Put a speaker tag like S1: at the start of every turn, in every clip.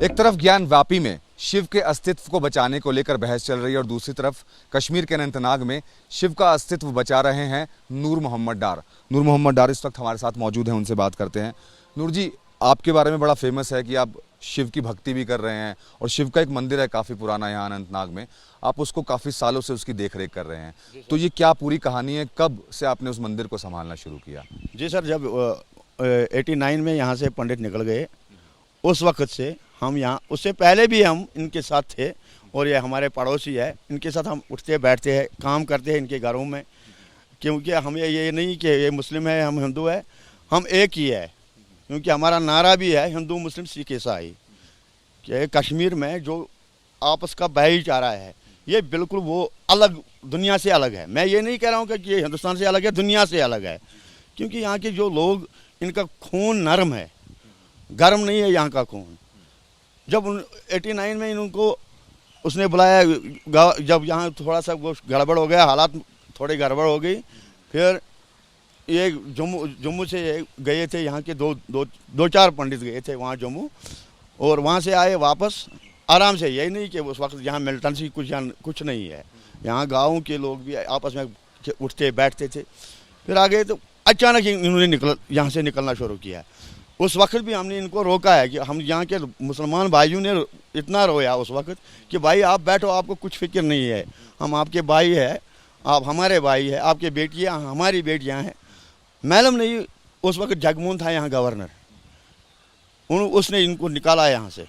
S1: एक तरफ ज्ञान वापी में शिव के अस्तित्व को बचाने को लेकर बहस चल रही है और दूसरी तरफ कश्मीर के अनंतनाग में शिव का अस्तित्व बचा रहे हैं नूर मोहम्मद डार। नूर मोहम्मद डार इस वक्त हमारे साथ मौजूद हैं, उनसे बात करते हैं। नूर जी, आपके बारे में बड़ा फेमस है कि आप शिव की भक्ति भी कर रहे हैं और शिव का एक मंदिर है काफ़ी पुराना यहाँ अनंतनाग में, आप उसको काफ़ी सालों से उसकी देख रेख कर रहे हैं। तो ये क्या पूरी कहानी है, कब से आपने उस मंदिर को संभालना शुरू किया?
S2: जी सर, जब 89 में यहाँ से पंडित निकल गए उस वक्त से हम यहाँ, उससे पहले भी हम इनके साथ थे और ये हमारे पड़ोसी है, इनके साथ हम उठते बैठते हैं, काम करते हैं इनके घरों में, क्योंकि हमें ये नहीं कि ये मुस्लिम है हम हिंदू है, हम एक ही है। क्योंकि हमारा नारा भी है हिंदू मुस्लिम सिख ईसाई, कि कश्मीर में जो आपस का भाईचारा है ये बिल्कुल वो अलग, दुनिया से अलग है। मैं ये नहीं कह रहा हूँ कि ये हिंदुस्तान से अलग है, दुनिया से अलग है। क्योंकि यहाँ के जो लोग, इनका खून नरम है, गर्म नहीं है यहाँ का खून। जब 89 में इनको उसने बुलाया, जब यहाँ थोड़ा सा वो गड़बड़ हो गया, हालात थोड़ी गड़बड़ हो गई, फिर ये जम्मू से गए थे, यहाँ के दो चार पंडित गए थे वहाँ जम्मू, और वहाँ से आए वापस आराम से। यही नहीं कि उस वक्त यहाँ मिलिटेंसी कुछ नहीं है, यहाँ गाँव के लोग भी आपस में उठते बैठते थे। फिर आ गए तो अचानक इन्होंने यहाँ से निकलना शुरू किया। उस वक्त भी हमने इनको रोका है कि हम यहाँ के मुसलमान भाइयों ने इतना रोया उस वक्त कि भाई आप बैठो, आपको कुछ फिक्र नहीं है, हम आपके भाई है, आप हमारे भाई है, आपके बेटियाँ हमारी बेटियाँ हैं। मालूम नहीं, उस वक्त जगमोहन था यहाँ गवर्नर, उसने इनको निकाला यहाँ से।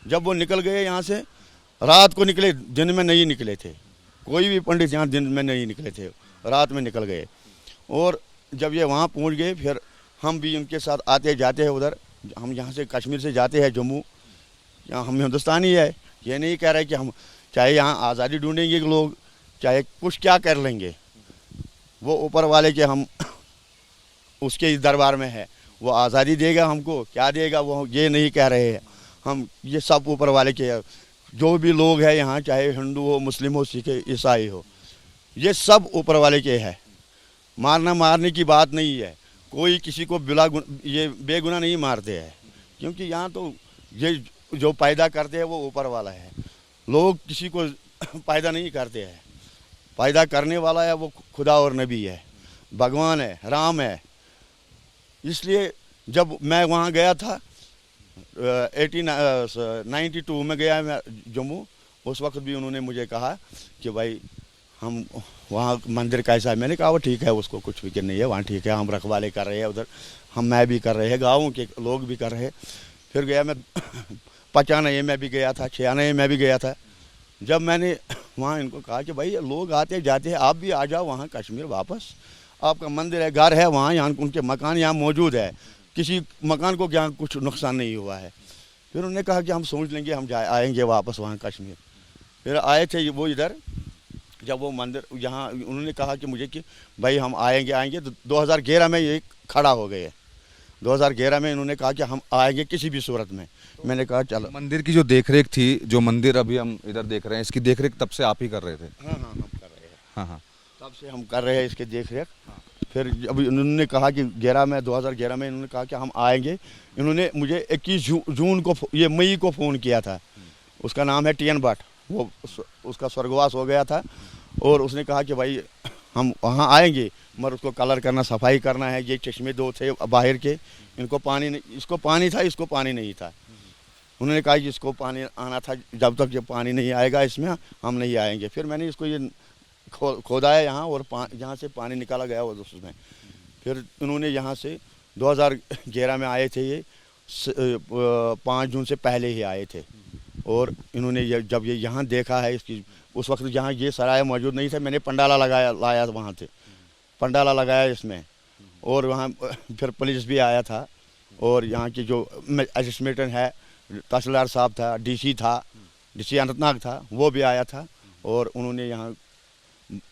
S2: जब वो निकल गए यहाँ से, रात को निकले, दिन में नहीं निकले थे, कोई भी पंडित यहाँ दिन में नहीं निकले थे, रात में निकल गए। और जब ये वहाँ पहुँच गए, फिर हम भी उनके साथ आते जाते हैं उधर। हम यहाँ से कश्मीर से जाते हैं जम्मू, यहाँ हम हिंदुस्तानी है, ये नहीं कह रहे कि हम चाहे यहाँ आज़ादी ढूंढेंगे लोग, चाहे कुछ क्या कर लेंगे, वो ऊपर वाले के हम उसके इस दरबार में है, वो आज़ादी देगा हमको, क्या देगा वो ये नहीं कह रहे हैं हम। ये सब ऊपर वाले के है। जो भी लोग हैं यहाँ, चाहे हिंदू हो, मुस्लिम हो, सिख ईसाई हो, ये सब ऊपर वाले के है। मारने की बात नहीं है, कोई किसी को ये बेगुनाह नहीं मारते हैं। क्योंकि यहाँ तो ये जो पैदा करते हैं वो ऊपर वाला है, लोग किसी को पैदा नहीं करते हैं। पैदा करने वाला है वो खुदा और नबी है, भगवान है, राम है। इसलिए जब मैं वहाँ गया था 92 में गया मैं जम्मू, उस वक्त भी उन्होंने मुझे कहा कि भाई हम वहाँ मंदिर कैसा है। मैंने कहा वो ठीक है, उसको कुछ फिक्र नहीं है, वहाँ ठीक है, हम रखवाले कर रहे हैं उधर, मैं भी कर रहे हैं, गाँव के लोग भी कर रहे हैं। फिर गया मैं 95 में भी गया था, 96 में भी गया था। जब मैंने वहाँ इनको कहा कि भाई लोग आते जाते हैं, आप भी आ जाओ वहाँ कश्मीर वापस, आपका मंदिर है, घर है वहाँ, यहाँ उनके मकान यहाँ मौजूद है, किसी मकान को यहाँ कुछ नुकसान नहीं हुआ है। फिर उन्होंने कहा कि हम सोच लेंगे, हम आएंगे वापस वहाँ कश्मीर। फिर आए थे वो इधर, जब वो मंदिर यहाँ उन्होंने कहा कि मुझे कि भाई हम आएंगे तो 2011 में ये खड़ा हो गए। 2011 में इन्होंने कहा कि हम आएंगे किसी भी सूरत में। मैंने कहा चलो।
S1: मंदिर की जो देखरेख थी, जो मंदिर अभी हम इधर देख रहे हैं, इसकी देखरेख तब से आप ही कर रहे थे?
S2: हाँ, हम कर रहे हैं।
S1: हाँ,
S2: तब से हम कर रहे हैं इसकी देखरेख। फिर जब उन्होंने कहा कि 2011 में इन्होंने कहा कि हम आएंगे, इन्होंने मुझे 21 जून को, ये मई को फ़ोन किया था। उसका नाम है टीएन भट्ट, वो उसका स्वर्गवास हो गया था। और उसने कहा कि भाई हम वहाँ आएंगे, मगर उसको कलर करना, सफाई करना है। ये चश्मे दो थे बाहर के, इनको पानी नहीं, इसको पानी था, इसको पानी नहीं था। उन्होंने कहा कि इसको पानी आना था, जब तक ये पानी नहीं आएगा इसमें हम नहीं आएंगे। फिर मैंने इसको ये खोदाया यहाँ, और जहाँ से पानी निकाला गया वो उसमें। फिर उन्होंने यहाँ से 2011 में आए थे, ये 5 जून से पहले ही आए थे। और इन्होंने जब ये यहाँ देखा है इसकी, उस वक्त जहाँ ये सराय मौजूद नहीं था, मैंने पंडाला लाया वहाँ से, पंडाला लगाया इसमें। और वहाँ फिर पुलिस भी आया था, और यहाँ की जो एडमिनिस्ट्रेटर है, तहसीलदार साहब था, डीसी अनंतनाग था, वो भी आया था। और उन्होंने यहाँ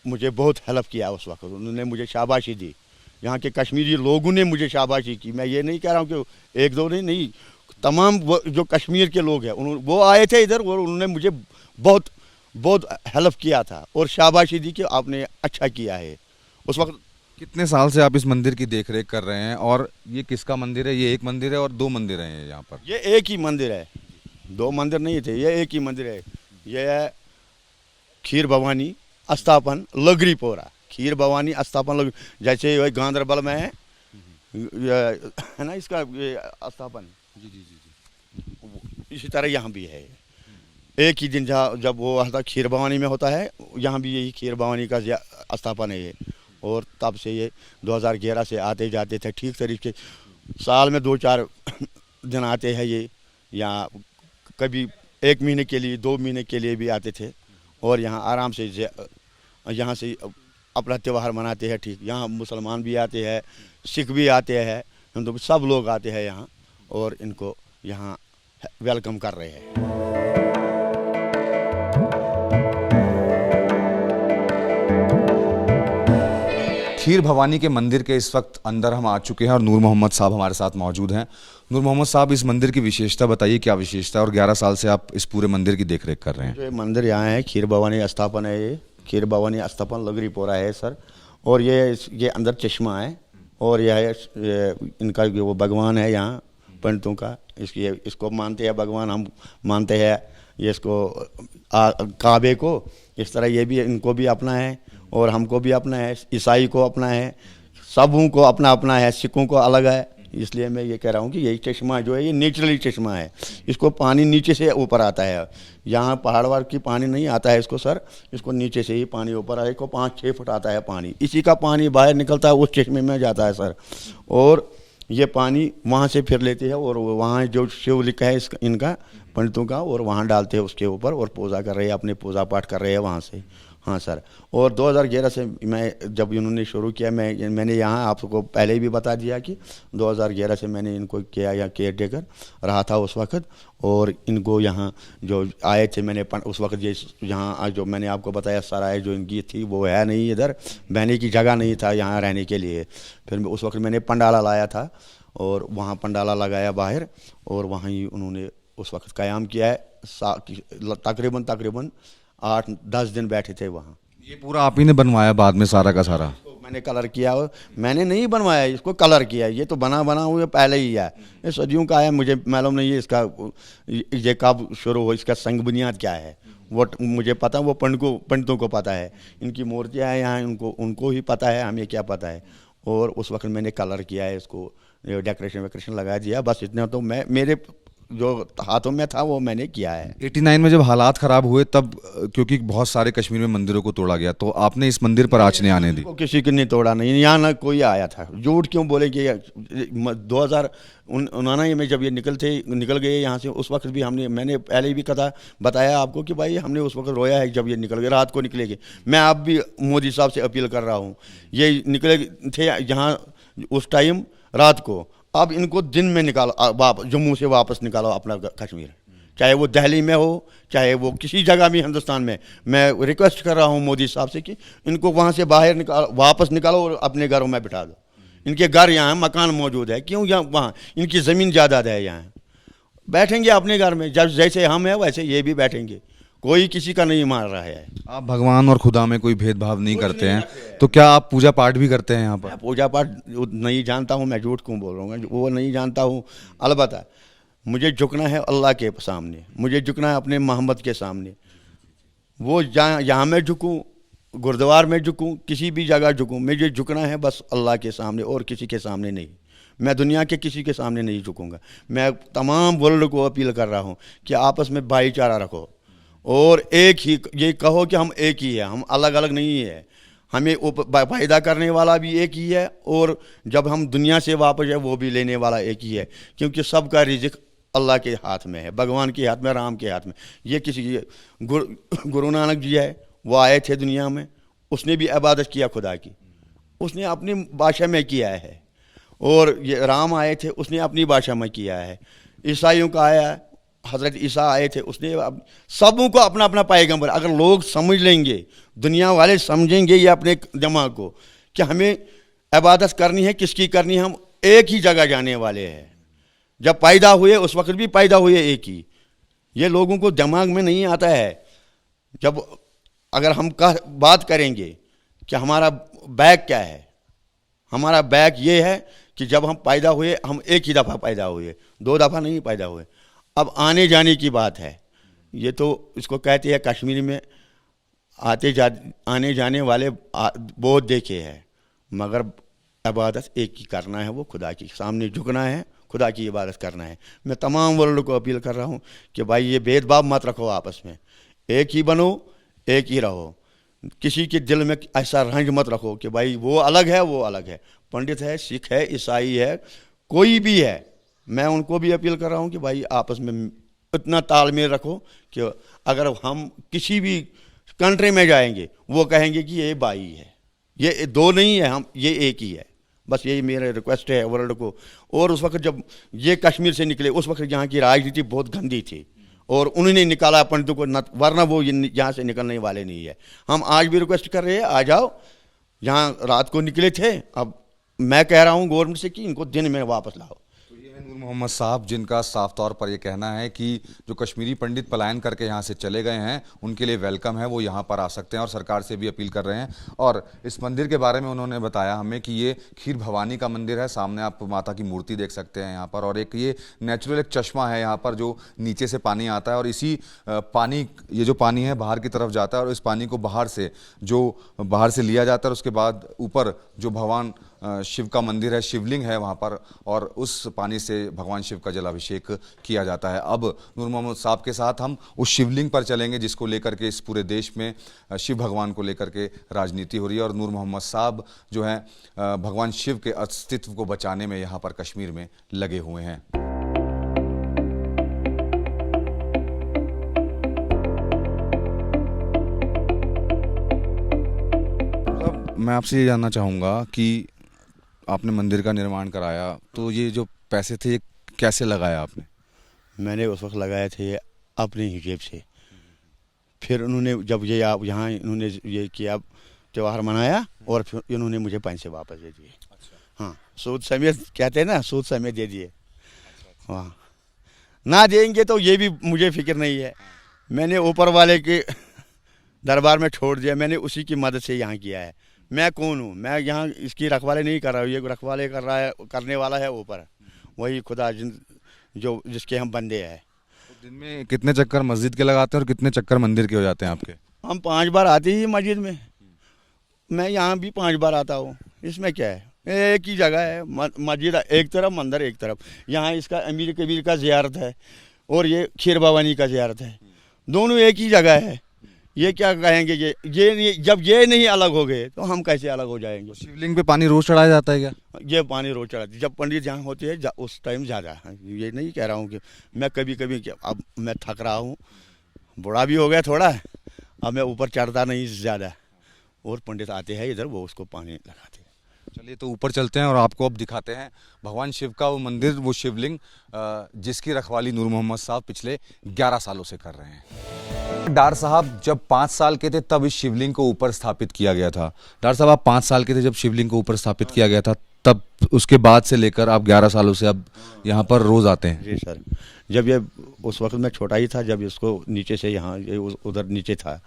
S2: मुझे बहुत हेल्प किया उस वक्त, उन्होंने मुझे शाबाशी दी। यहाँ के कश्मीरी लोगों ने मुझे शाबाशी की। मैं ये नहीं कह रहा हूँ कि एक दो नहीं, तमाम जो कश्मीर के लोग हैं वो आए थे इधर, और उन्होंने मुझे बहुत हेल्प किया था और शाबाशी दी कि आपने अच्छा किया है। उस वक्त
S1: कितने साल से आप इस मंदिर की देखरेख कर रहे हैं, और ये किसका मंदिर है? ये एक मंदिर है और 2 मंदिर हैं यहाँ पर?
S2: ये एक ही मंदिर है, दो मंदिर नहीं थे, ये एक ही मंदिर है। ये है खीर भवानी अस्थापन लगरीपोरा, खीर भवानी अस्थापन जैसे ये गांधरबल में है, है ना इसका ये अस्थापन,
S1: जी जी जी।
S2: इसी तरह यहाँ भी है। एक ही दिन जहाँ जब वो होता खीर भवानी में होता है, यहाँ भी यही खीर भवानी का स्थापन है ये। और तब से ये 2011 से आते जाते थे ठीक तरीके, साल में 2-4 दिन आते हैं ये, या कभी 1 महीने के लिए 2 महीने के लिए भी आते थे। और यहाँ आराम से यहाँ से अपना त्यौहार मनाते हैं ठीक। यहाँ मुसलमान भी आते हैं, सिख भी आते हैं, हिंदू, सब लोग आते हैं यहाँ और इनको यहाँ वेलकम कर रहे हैं।
S1: खीर भवानी के मंदिर के इस वक्त अंदर हम आ चुके हैं और नूर मोहम्मद साहब हमारे साथ मौजूद हैं। नूर मोहम्मद साहब, इस मंदिर की विशेषता बताइए, क्या विशेषता है? और 11 साल से आप इस पूरे मंदिर की देखरेख कर रहे हैं।
S2: जो मंदिर यहाँ है खीर भवानी स्थापन है, ये खीर भवानी स्थापन लगरीपोरा है सर। और ये अंदर चश्मा है, और यह इनका जो वो भगवान है यहाँ पंडितों का, इसको मानते हैं भगवान, हम मानते हैं ये इसको काबे को। इस तरह ये भी इनको भी अपना है और हमको भी अपना है, ईसाई को अपना है, सबों को अपना अपना है, सिखों को अलग है। इसलिए मैं ये कह रहा हूँ कि यही चश्मा जो है ये नेचुरली चश्मा है, इसको पानी नीचे से ऊपर आता है। यहाँ पहाड़ वार की पानी नहीं आता है इसको सर, इसको नीचे से ही पानी ऊपर आए को 5-6 फुट आता है पानी, इसी का पानी बाहर निकलता है उस चश्मे में जाता है सर। और ये पानी वहाँ से फिर लेते हैं और वहाँ जो शिव लिखा है इनका पंडितों का, और वहाँ डालते हैं उसके ऊपर और पूजा कर रहे हैं, अपने पूजा पाठ कर रहे हैं वहाँ से। हाँ सर। और 2011 से मैं जब इन्होंने शुरू किया, मैंने यहाँ आपको पहले ही भी बता दिया कि 2011 से मैंने इनको किया, या केयर टेकर रहा था उस वक्त। और इनको यहाँ जो आए थे मैंने उस वक्त, ये यहाँ जो मैंने आपको बताया सराय जो इनकी थी वो है नहीं, इधर बहने की जगह नहीं था यहाँ रहने के लिए। फिर उस वक्त मैंने पंडाला लाया था और वहाँ पंडाला लगाया बाहर, और वहाँ ही उन्होंने उस वक्त क़याम किया है। तकरीबन 8-10 दिन बैठे थे वहाँ।
S1: ये पूरा आप ही ने बनवाया बाद में सारा का सारा?
S2: मैंने कलर किया, मैंने नहीं बनवाया, इसको कलर किया। ये तो बना हुआ पहले ही है, ये सदियों का है। मुझे मालूम नहीं है इसका ये कब शुरू हो, इसका संग बुनियाद क्या है वो मुझे पता, वो पंडितों को पता है। इनकी मूर्तियाँ हैं यहाँ, उनको ही पता है, हमें क्या पता है। और उस वक्त मैंने कलर किया है, इसको डेकोरेशन वेकोरेशन लगा दिया, बस इतना तो मेरे जो हाथों में था वो मैंने किया है।
S1: 89 में जब हालात ख़राब हुए तब, क्योंकि बहुत सारे कश्मीर में मंदिरों को तोड़ा गया, तो आपने इस मंदिर पर आँच नहीं आने दी?
S2: किसी को नहीं तोड़ा, नहीं, यहाँ ना कोई आया था। झूठ क्यों बोले कि 2019 में जब ये निकल गए यहाँ से, उस वक्त भी मैंने पहले भी बताया आपको कि भाई हमने उस वक्त रोया है जब ये निकल गए, रात को निकलेंगे। मैं अब भी मोदी साहब से अपील कर रहा हूँ, ये निकले थे यहाँ उस टाइम रात को, अब इनको दिन में निकालो, जम्मू से वापस निकालो अपना कश्मीर, चाहे वो दिल्ली में हो, चाहे वो किसी जगह भी हिंदुस्तान में। मैं रिक्वेस्ट कर रहा हूँ मोदी साहब से कि इनको वहाँ से बाहर वापस निकालो और अपने घरों में बिठा दो। इनके घर यहाँ हैं, मकान मौजूद है, क्यों यहाँ वहाँ इनकी ज़मीन जायदाद है, यहाँ बैठेंगे अपने घर में, जब जैसे हम हैं वैसे ये भी बैठेंगे, कोई किसी का नहीं मार रहा है।
S1: आप भगवान और खुदा में कोई भेदभाव नहीं करते हैं, तो क्या आप पूजा पाठ भी करते हैं यहाँ पर?
S2: पूजा पाठ नहीं जानता हूँ, मैं झूठ क्यों बोल रहा हूँ, वो नहीं जानता हूँ। अलबत्ता मुझे झुकना है अल्लाह के सामने, मुझे झुकना है अपने मोहम्मद के सामने। वो यहाँ मैं झुकूँ, गुरुद्वार में झुकूँ, किसी भी जगह झुकूँ, मुझे झुकना है बस अल्लाह के सामने और किसी के सामने नहीं। मैं दुनिया के किसी के सामने नहीं झुकूँगा। मैं तमाम वर्ल्ड को अपील कर रहा हूँ कि आपस में भाईचारा रखो और एक ही ये कहो कि हम एक ही है, हम अलग अलग नहीं है। हमें पैदा करने वाला भी एक ही है, और जब हम दुनिया से वापस है वो भी लेने वाला एक ही है, क्योंकि सबका रिज़्क़ अल्लाह के हाथ में है, भगवान के हाथ में, राम के हाथ में। ये किसी गुरु नानक जी है, वो आए थे दुनिया में, उसने भी इबादत किया खुदा की, उसने अपनी भाषा में किया है। और ये राम आए थे, उसने अपनी भाषा में किया है। ईसाइयों का आया, हज़रत ईसा आए थे, उसने सबों को अपना अपना पैगंबर। अगर लोग समझ लेंगे, दुनिया वाले समझेंगे ये अपने दिमाग को कि हमें इबादत करनी है, किसकी करनी है, हम एक ही जगह जाने वाले हैं। जब पैदा हुए उस वक्त भी पैदा हुए एक ही, ये लोगों को दिमाग में नहीं आता है। जब अगर हम बात करेंगे कि हमारा बैग क्या है, हमारा बैग ये है कि जब हम पैदा हुए हम एक ही दफ़ा पैदा हुए, 2 दफ़ा नहीं पैदा हुए। अब आने जाने की बात है, ये तो इसको कहते हैं कश्मीर में आने जाने वाले बहुत देखे हैं, मगर इबादत एक ही करना है, वो खुदा के सामने झुकना है, खुदा की इबादत करना है। मैं तमाम वर्ल्ड को अपील कर रहा हूँ कि भाई ये भेदभाव मत रखो, आपस में एक ही बनो, एक ही रहो। किसी के दिल में ऐसा रंज मत रखो कि भाई वो अलग है, वो अलग है। पंडित है, सिख है, ईसाई है, कोई भी है, मैं उनको भी अपील कर रहा हूँ कि भाई आपस में इतना तालमेल रखो कि अगर हम किसी भी कंट्री में जाएंगे वो कहेंगे कि ये भाई है, ये दो नहीं है, हम ये एक ही है। बस यही मेरा रिक्वेस्ट है वर्ल्ड को। और उस वक्त जब ये कश्मीर से निकले, उस वक्त यहाँ की राजनीति बहुत गंदी थी और उन्होंने निकाला पंडितों को, वरना वो यहाँ से निकलने वाले नहीं है। हम आज भी रिक्वेस्ट कर रहे हैं, आ जाओ। यहाँ रात को निकले थे, अब मैं कह रहा हूँ गवर्नमेंट से कि इनको दिन में वापस लाओ।
S1: नूर मोहम्मद साहब, जिनका साफ तौर पर यह कहना है कि जो कश्मीरी पंडित पलायन करके यहाँ से चले गए हैं उनके लिए वेलकम है, वो यहाँ पर आ सकते हैं और सरकार से भी अपील कर रहे हैं। और इस मंदिर के बारे में उन्होंने बताया हमें कि ये खीर भवानी का मंदिर है। सामने आप माता की मूर्ति देख सकते हैं यहाँ पर, और एक ये नेचुरल एक चश्मा है यहाँ पर जो नीचे से पानी आता है, और इसी पानी, ये जो पानी है बाहर की तरफ जाता है और इस पानी को बाहर से लिया जाता है। उसके बाद ऊपर जो भगवान शिव का मंदिर है, शिवलिंग है वहाँ पर, और उस पानी से भगवान शिव का जलाभिषेक किया जाता है। अब नूर मोहम्मद साहब के साथ हम उस शिवलिंग पर चलेंगे जिसको लेकर के इस पूरे देश में शिव भगवान को लेकर के राजनीति हो रही है, और नूर मोहम्मद साहब जो हैं भगवान शिव के अस्तित्व को बचाने में यहाँ पर कश्मीर में लगे हुए हैं। मैं आपसे ये जानना चाहूँगा कि आपने मंदिर का निर्माण कराया, तो ये जो पैसे थे ये कैसे लगाया आपने?
S2: मैंने उस वक्त लगाए थे अपनी ही जेब से। फिर उन्होंने जब ये आप यहाँ इन्होंने ये किया, त्यौहार मनाया, और फिर इन्होंने मुझे पैसे वापस दे दिए। अच्छा। हाँ, सूद समेत कहते हैं ना, सूद समेत दे दिए। हाँ, ना देंगे तो ये भी मुझे फिक्र नहीं है, मैंने ऊपर वाले के दरबार में छोड़ दिया, मैंने उसी की मदद से यहाँ किया है। मैं कौन हूँ? मैं यहाँ इसकी रखवाले नहीं कर रहा हूँ, ये रखवाले कर रहा है, करने वाला है ऊपर, वही खुदा जिसके हम बंदे हैं।
S1: तो दिन में कितने चक्कर मस्जिद के लगाते हैं और कितने चक्कर मंदिर के हो जाते हैं आपके?
S2: हम 5 बार आते ही मस्जिद में, मैं यहाँ भी 5 बार आता हूँ। इसमें क्या है, एक ही जगह है, मस्जिद एक तरफ, मंदिर एक तरफ। यहाँ इसका अमीर कबीर का ज़ियारत है और ये खीर भवानी का ज़ियारत है, दोनों एक ही जगह है। ये क्या कहेंगे, ये जब ये नहीं अलग हो गए तो हम कैसे अलग हो जाएंगे?
S1: शिवलिंग पे पानी रोज चढ़ाया जाता है क्या?
S2: ये पानी रोज चढ़ाते हैं, जब पंडित यहाँ होते हैं उस टाइम ज़्यादा। ये नहीं कह रहा हूँ कि मैं कभी अब मैं थक रहा हूँ, बूढ़ा भी हो गया थोड़ा, अब मैं ऊपर चढ़ता नहीं ज़्यादा, और पंडित आते हैं इधर, वो उसको पानी लगाते हैं।
S1: चलिए, तो ऊपर चलते हैं और आपको अब दिखाते हैं भगवान शिव का वो मंदिर, वो शिवलिंग जिसकी रखवाली नूर मोहम्मद साहब पिछले 11 सालों से कर रहे हैं। डार साहब जब 5 साल के थे तब इस शिवलिंग को ऊपर स्थापित किया गया था। डार साहब, आप 5 साल के थे जब शिवलिंग को ऊपर स्थापित किया गया था, तब उसके बाद से लेकर आप 11 सालों से अब यहाँ पर रोज आते हैं?
S2: जी सर, जब ये उस वक्त मैं छोटा ही था, जब इसको नीचे से यहाँ उधर नीचे था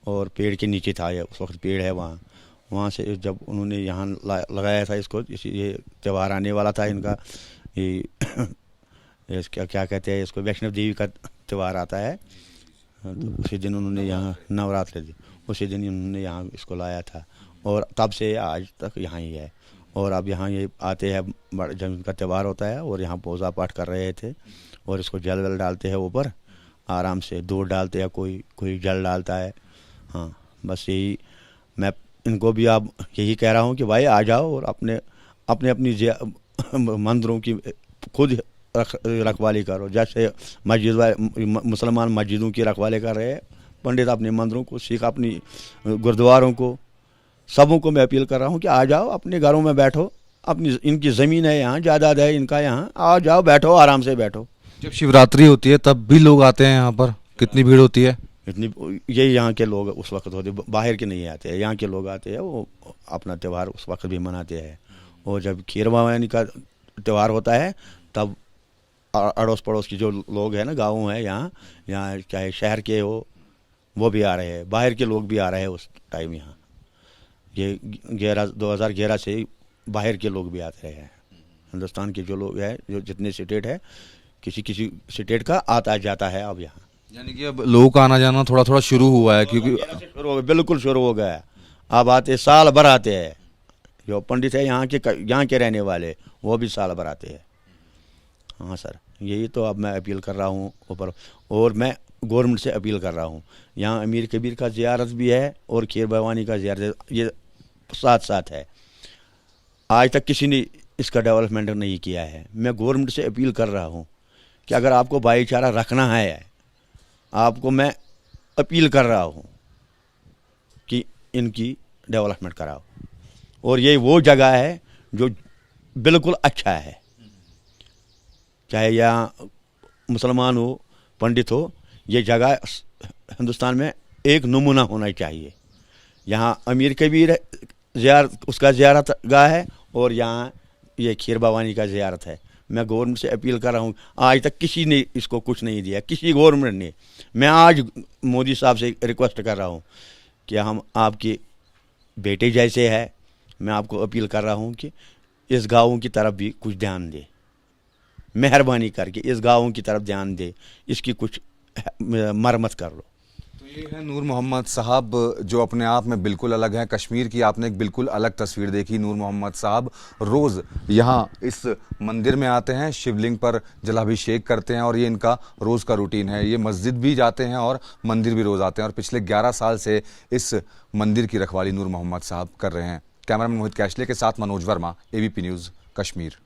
S2: और पेड़ के नीचे था, ये उस वक्त पेड़ है वहाँ से जब उन्होंने यहाँ लगाया था इसको, ये त्यौहार आने वाला था इनका, ये क्या कहते हैं इसको, वैष्णव देवी का त्यौहार आता है, तो उसी दिन उन्होंने यहाँ नवरात्र दी, उसी दिन उन्होंने यहाँ इसको लाया था, और तब से आज तक यहाँ ही है। और अब यहाँ ये आते हैं जब इनका त्यौहार होता है, और यहाँ पूजा पाठ कर रहे थे, और इसको जल वल डालते हैं ऊपर आराम से, दूध डालते हैं, कोई जल डालता है। हाँ, बस यही मैं इनको भी अब यही कह रहा हूँ कि भाई आ जाओ और अपनी मंदिरों की खुद रखवाली करो, जैसे मुसलमान मस्जिदों की रखवाली कर रहे हैं, पंडित अपने मंदिरों को, सिख अपनी गुरुद्वारों को, सबों को मैं अपील कर रहा हूँ कि आ जाओ, अपने घरों में बैठो, अपनी इनकी ज़मीन है यहाँ, जायदाद है इनका यहाँ, आ जाओ, बैठो, आराम से बैठो।
S1: जब शिवरात्रि होती है तब भी लोग आते हैं यहाँ पर, कितनी भीड़ होती है?
S2: इतनी, यही यहाँ के लोग उस वक्त होते, बाहर के नहीं आते हैं, यहाँ के लोग आते हैं, वो अपना त्यौहार उस वक्त भी मनाते हैं। और जब खीर भवानी का त्यौहार होता है तब अड़ोस पड़ोस की जो लोग हैं ना, गाँव हैं यहाँ चाहे शहर के हो, वो भी आ रहे हैं, बाहर के लोग भी आ रहे हैं उस टाइम यहाँ। ये 2011 से बाहर के लोग भी आते रहे हैं, हिंदुस्तान के जो लोग हैं, जो जितने स्टेट है, किसी किसी स्टेट का आता जाता है अब यहाँ।
S1: यानी कि अब लोगों का आना जाना थोड़ा थोड़ा शुरू हुआ है, क्योंकि
S2: शुरू हो गया, बिल्कुल शुरू हो गया है। अब आते साल भर आते हैं, जो पंडित है यहाँ के रहने वाले वो भी साल भर आते हैं। हाँ सर, यही तो अब मैं अपील कर रहा हूँ ऊपर, और मैं गवर्नमेंट से अपील कर रहा हूँ, यहाँ अमीर कबीर का ज़ियारत भी है और खीर भवानी का ज़ियारत, ये साथ साथ है। आज तक किसी ने इसका डेवलपमेंट नहीं किया है। मैं गवर्नमेंट से अपील कर रहा हूँ कि अगर आपको भाईचारा रखना है, आपको मैं अपील कर रहा हूँ कि इनकी डेवलपमेंट कराओ। और ये वो जगह है जो बिल्कुल अच्छा है, चाहे यहाँ मुसलमान हो पंडित हो, ये जगह हिंदुस्तान में एक नमूना होना चाहिए। यहाँ अमीर कबीर उसका ज़ियारत गाह है और यहाँ ये खीर भवानी का ज़ियारत है। मैं गवर्नमेंट से अपील कर रहा हूँ, आज तक किसी ने इसको कुछ नहीं दिया, किसी गवर्नमेंट ने। मैं आज मोदी साहब से रिक्वेस्ट कर रहा हूँ कि हम आपके बेटे जैसे है, मैं आपको अपील कर रहा हूँ कि इस गाँव की तरफ भी कुछ ध्यान दे, मेहरबानी करके इस गाँव की तरफ ध्यान दे, इसकी कुछ मरम्मत कर लो।
S1: तो ये है नूर मोहम्मद साहब, जो अपने आप में बिल्कुल अलग हैं। कश्मीर की आपने एक बिल्कुल अलग तस्वीर देखी। नूर मोहम्मद साहब रोज़ यहाँ इस मंदिर में आते हैं, शिवलिंग पर जलाभिषेक करते हैं और ये इनका रोज़ का रूटीन है। ये मस्जिद भी जाते हैं और मंदिर भी रोज़ आते हैं और पिछले 11 साल से इस मंदिर की रखवाली नूर मोहम्मद साहब कर रहे हैं। कैमरामैन मोहित कैशले के साथ मनोज वर्मा, ABP न्यूज़ कश्मीर।